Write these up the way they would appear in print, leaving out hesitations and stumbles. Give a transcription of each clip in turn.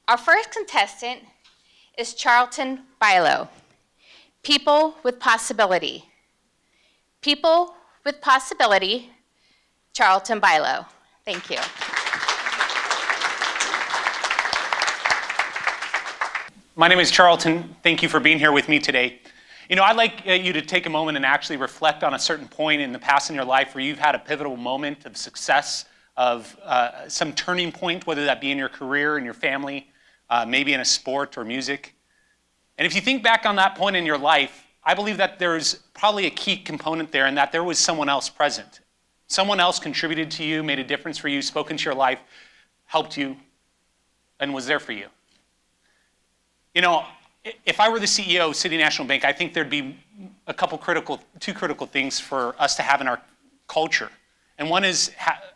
Our first contestant is Charlton Bilo. People with possibility. People with possibility, Charlton Bilo. Thank you. My name is Charlton. Thank you for being here with me today. You know, I'd like you to take a moment and actually reflect on a certain point in the past in your life where you've had a pivotal moment of success, of some turning point, whether that be in your career, in your family, maybe in a sport or music. And if you think back on that point in your life, I believe that there's probably a key component there in that there was someone else present. Someone else contributed to you, made a difference for you, spoke into your life, helped you, and was there for you. You know, if I were the CEO of City National Bank, I think there'd be two critical things for us to have in our culture. And one is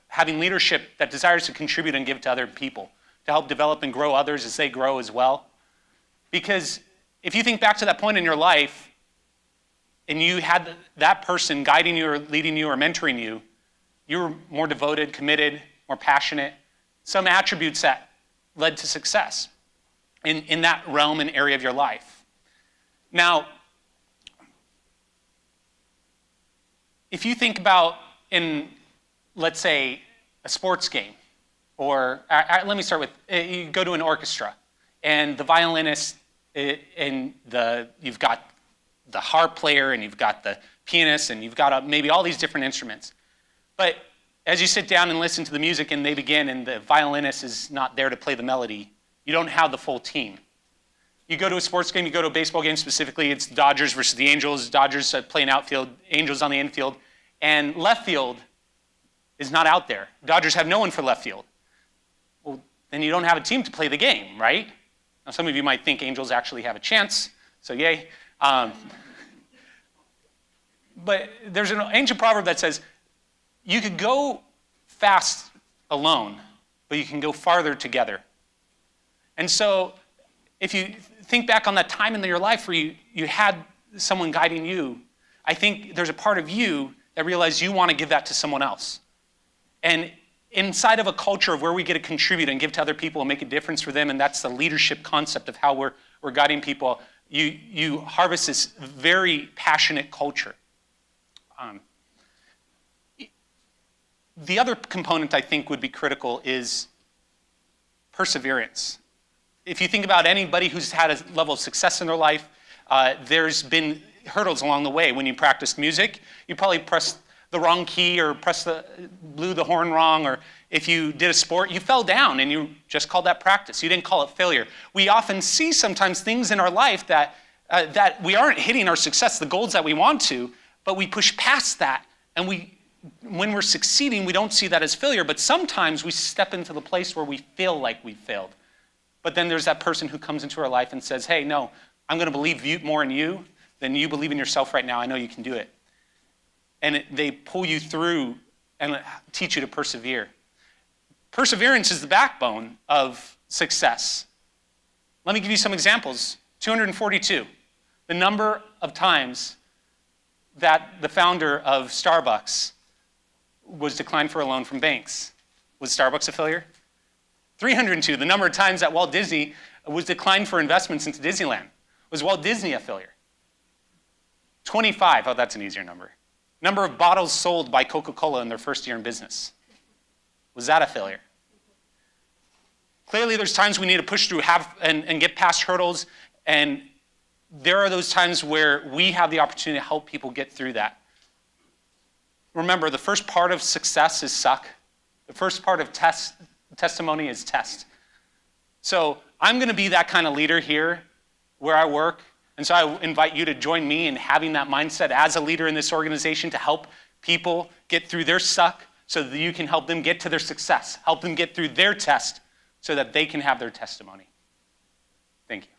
having leadership that desires to contribute and give to other people, to help develop and grow others as they grow as well. Because if you think back to that point in your life, and you had that person guiding you or leading you or mentoring you, you were more devoted, committed, more passionate, some attributes that led to success in that realm and area of your life. Now, if you think about in, let's say, a sports game, or let me start with, you go to an orchestra, and the violinist, and you've got the harp player, and you've got the pianist, and you've got maybe all these different instruments. But as you sit down and listen to the music and they begin, and the violinist is not there to play the melody, you don't have the full team. You go to a sports game, you go to a baseball game specifically, it's the Dodgers versus the Angels. Dodgers play an outfield, Angels on the infield, and left field is not out there. Dodgers have no one for left field. Well, then you don't have a team to play the game, right? Now, some of you might think Angels actually have a chance, so yay. But there's an ancient proverb that says, you could go fast alone, but you can go farther together. And so if you think back on that time in your life where you had someone guiding you, I think there's a part of you that realized you want to give that to someone else. And inside of a culture of where we get to contribute and give to other people and make a difference for them, and that's the leadership concept of how we're guiding people, you harvest this very passionate culture. The other component I think would be critical is perseverance. If you think about anybody who's had a level of success in their life, there's been hurdles along the way. When you practiced music, you probably pressed the wrong key or blew the horn wrong, or if you did a sport, you fell down and you just called that practice. You didn't call it failure. We often see sometimes things in our life that we aren't hitting our success, the goals that we want to, but we push past that, and when we're succeeding, we don't see that as failure, but sometimes we step into the place where we feel like we failed. But then there's that person who comes into our life and says, hey, no, I'm going to believe more in you than you believe in yourself right now. I know you can do it. And they pull you through and teach you to persevere. Perseverance is the backbone of success. Let me give you some examples. 242, the number of times that the founder of Starbucks was declined for a loan from banks. Was Starbucks a failure? 302, the number of times that Walt Disney was declined for investments into Disneyland. Was Walt Disney a failure? 25, oh, that's an easier number. Number of bottles sold by Coca-Cola in their first year in business. Was that a failure? Clearly, there's times we need to push through and get past hurdles, and there are those times where we have the opportunity to help people get through that. Remember, the first part of success is suck. The first part of testimony is test. So I'm going to be that kind of leader here where I work. And so I invite you to join me in having that mindset as a leader in this organization to help people get through their suck so that you can help them get to their success, help them get through their test so that they can have their testimony. Thank you.